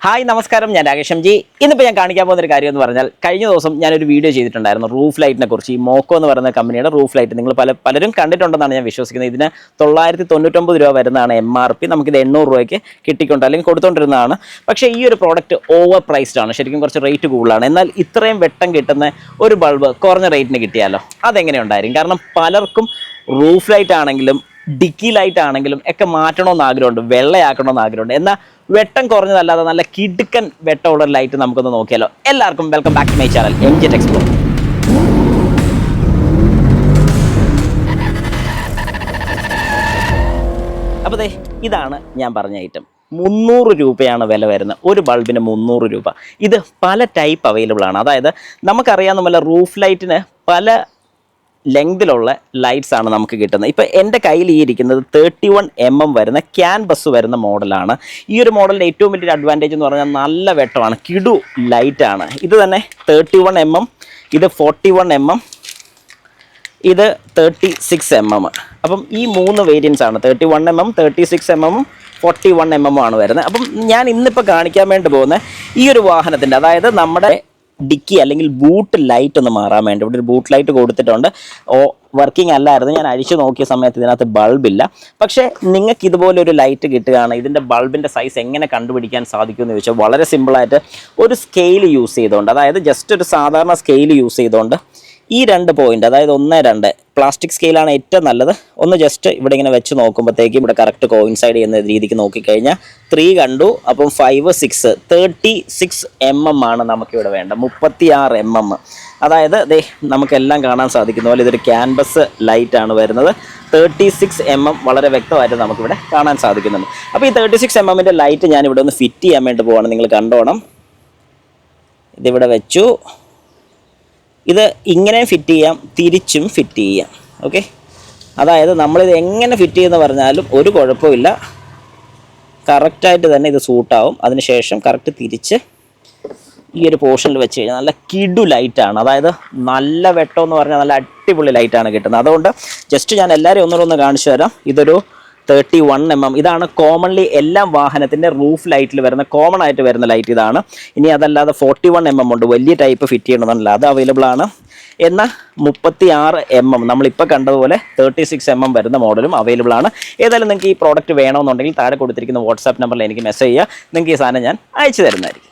Hi നമസ്കാരം, ഞാൻ Rakesh M G. ഇന്നിപ്പോൾ ഞാൻ കാണിക്കാൻ പോകുന്ന ഒരു കാര്യം എന്ന് പറഞ്ഞാൽ, കഴിഞ്ഞ ദിവസം ഞാനൊരു വീഡിയോ ചെയ്തിട്ടുണ്ടായിരുന്നു റൂഫ് ലൈറ്റിനെ കുറിച്ച്. ഈ മോക്കോ എന്ന് പറയുന്ന കമ്പനിയുടെ റൂഫ് ലൈറ്റ് നിങ്ങൾ പലരും കണ്ടിട്ടുണ്ടെന്നാണ് ഞാൻ വിശ്വസിക്കുന്നത്. ഇതിന് 999 രൂപ വരുന്നതാണ് MRP. നമുക്കിത് 800 രൂപയ്ക്ക് കിട്ടിക്കൊണ്ട് അല്ലെങ്കിൽ കൊടുത്തുകൊണ്ടിരുന്നതാണ്. പക്ഷേ ഈ ഒരു പ്രോഡക്റ്റ് ഓവർ പ്രൈസ്ഡ് ആണ്, ശരിക്കും കുറച്ച് റേറ്റ് കൂടുതലാണ്. എന്നാൽ ഇത്രയും വെട്ടം കിട്ടുന്ന ഒരു ബൾബ് കുറഞ്ഞ റേറ്റിന് കിട്ടിയാലോ, അതെങ്ങനെ ഉണ്ടായിരിക്കും? കാരണം പലർക്കും റൂഫ് ലൈറ്റ് ആണെങ്കിലും ഡിക്കി ലൈറ്റ് ആണെങ്കിലും ഒക്കെ മാറ്റണമെന്ന് ആഗ്രഹമുണ്ട്, വെള്ളയാക്കണമെന്ന് ആഗ്രഹമുണ്ട്. എന്നാൽ വെട്ടം കുറഞ്ഞതല്ലാതെ നല്ല കിടുക്കൻ വെട്ടമുള്ള ലൈറ്റ് നമുക്കൊന്ന് നോക്കിയാലോ. എല്ലാവർക്കും welcome back to my channel MJ Explore. അപ്പോൾ ഇതാണ് ഞാൻ പറഞ്ഞ ഐറ്റം. 300 രൂപയാണ് വില വരുന്നത്. ഒരു ബൾബിന് 300 രൂപ. ഇത് പല ടൈപ്പ് അവൈലബിൾ ആണ്. അതായത് നമുക്കറിയാവുന്ന പോലെ റൂഫ് ലൈറ്റിന് പല ലെങ്തിലുള്ള ലൈറ്റ്സ് ആണ് നമുക്ക് കിട്ടുന്നത്. ഇപ്പോൾ എൻ്റെ കയ്യിൽ ഈ ഇരിക്കുന്നത് 31 mm വരുന്ന ക്യാൻബസ് വരുന്ന മോഡലാണ്. ഈ ഒരു മോഡലിൻ്റെ ഏറ്റവും വലിയൊരു അഡ്വാൻറ്റേജ് എന്ന് പറഞ്ഞാൽ നല്ല വെട്ടമാണ്, കിടു ലൈറ്റാണ്. ഇത് തന്നെ 31 mm, ഇത് 41 mm, ഇത് 36 mm. അപ്പം ഈ 3 വേരിയൻസ് ആണ്, 31 mm, 36 mm, 41 mm ആണ് വരുന്നത്. അപ്പം ഞാൻ ഇന്നിപ്പോൾ കാണിക്കാൻ വേണ്ടി പോകുന്ന ഈ ഒരു വാഹനത്തിൻ്റെ, അതായത് നമ്മുടെ ഡിക്കി അല്ലെങ്കിൽ ബൂട്ട് ലൈറ്റ് ഒന്ന് മാറാൻ വേണ്ടി ഇവിടെ ഒരു ബൂട്ട് ലൈറ്റ് കൊടുത്തിട്ടുണ്ട്. വർക്കിംഗ് അല്ലായിരുന്നു, ഞാൻ അഴിച്ചു നോക്കിയ സമയത്ത് ഇതിനകത്ത് ബൾബില്ല. പക്ഷേ നിങ്ങൾക്ക് ഇതുപോലെ ഒരു ലൈറ്റ് കിട്ടുകയാണ്. ഇതിൻ്റെ ബൾബിൻ്റെ സൈസ് എങ്ങനെ കണ്ടുപിടിക്കാൻ സാധിക്കുമെന്ന് ചോദിച്ചാൽ വളരെ സിമ്പിളായിട്ട് ഒരു സ്കെയിൽ യൂസ് ചെയ്തുകൊണ്ട്, അതായത് ജസ്റ്റ് ഒരു സാധാരണ സ്കെയിൽ യൂസ് ചെയ്തുകൊണ്ട് ഈ 2 പോയിന്റ്, അതായത് 1, 2 പ്ലാസ്റ്റിക് സ്കെയിലാണ് ഏറ്റവും നല്ലത്. ഒന്ന് ജസ്റ്റ് ഇവിടെ ഇങ്ങനെ വെച്ച് നോക്കുമ്പോഴത്തേക്കും ഇവിടെ കറക്റ്റ് കോയിൻസൈഡ് ചെയ്യുന്ന രീതിക്ക് നോക്കിക്കഴിഞ്ഞാൽ 3 കണ്ടു. അപ്പം 5, 6, 36 mm ആണ് നമുക്കിവിടെ വേണ്ട. 36 mm, അതായത് നമുക്കെല്ലാം കാണാൻ സാധിക്കുന്ന പോലെ ഇതൊരു ക്യാൻവസ് ലൈറ്റാണ് വരുന്നത്. 36 mm വളരെ വ്യക്തമായിട്ട് നമുക്കിവിടെ കാണാൻ സാധിക്കുന്നുണ്ട്. അപ്പോൾ ഈ 36 mm ലൈറ്റ് ഞാനിവിടെ ഒന്ന് ഫിറ്റ് ചെയ്യാൻ വേണ്ടി പോവാണ്. നിങ്ങൾ കണ്ടോണം. ഇതിവിടെ വെച്ചു. ഇത് ഇങ്ങനെ ഫിറ്റ് ചെയ്യാം, തിരിച്ചും ഫിറ്റ് ചെയ്യാം. ഓക്കെ, അതായത് നമ്മളിത് എങ്ങനെ ഫിറ്റ് ചെയ്യുമെന്ന് പറഞ്ഞാലും ഒരു കുഴപ്പമില്ല, കറക്റ്റായിട്ട് തന്നെ ഇത് സൂട്ടാവും. അതിനുശേഷം കറക്റ്റ് തിരിച്ച് ഈ ഒരു പോർഷനിൽ വെച്ച് കഴിഞ്ഞാൽ നല്ല കിടു ലൈറ്റാണ്. അതായത് നല്ല വെട്ടം എന്ന് പറഞ്ഞാൽ നല്ല അടിപൊളി ലൈറ്റാണ് കിട്ടുന്നത്. അതുകൊണ്ട് ജസ്റ്റ് ഞാൻ എല്ലാവരെയും ഒന്നുകൂടെ കാണിച്ചു തരാം. ഇതൊരു 31 mm. ഇതാണ് കോമൺലി എല്ലാ വാഹനത്തിൻ്റെ റൂഫ് ലൈറ്റിൽ വരുന്ന കോമൺ ആയിട്ട് വരുന്ന ലൈറ്റ് ഇതാണ്. ഇനി അതല്ലാതെ 41 mm ഉണ്ട്, വലിയ ടൈപ്പ് ഫിറ്റ് ചെയ്യണമെന്നല്ല, അത് അവൈലബിൾ ആണ്. എന്നാൽ 36 mm നമ്മളിപ്പോൾ കണ്ടതുപോലെ 36 mm വരുന്ന മോഡലും അവൈലബിൾ ആണ്. ഏതായാലും നിങ്ങൾക്ക് ഈ പ്രോഡക്റ്റ് വേണമെന്നുണ്ടെങ്കിൽ താഴെ കൊടുത്തിരിക്കുന്ന വാട്സാപ്പ് നമ്പറിൽ എനിക്ക് മെസ്സേജ് ചെയ്യുക. നിങ്ങൾക്ക് ഈ സാധനം ഞാൻ അയച്ചു തരുന്നതായിരിക്കും.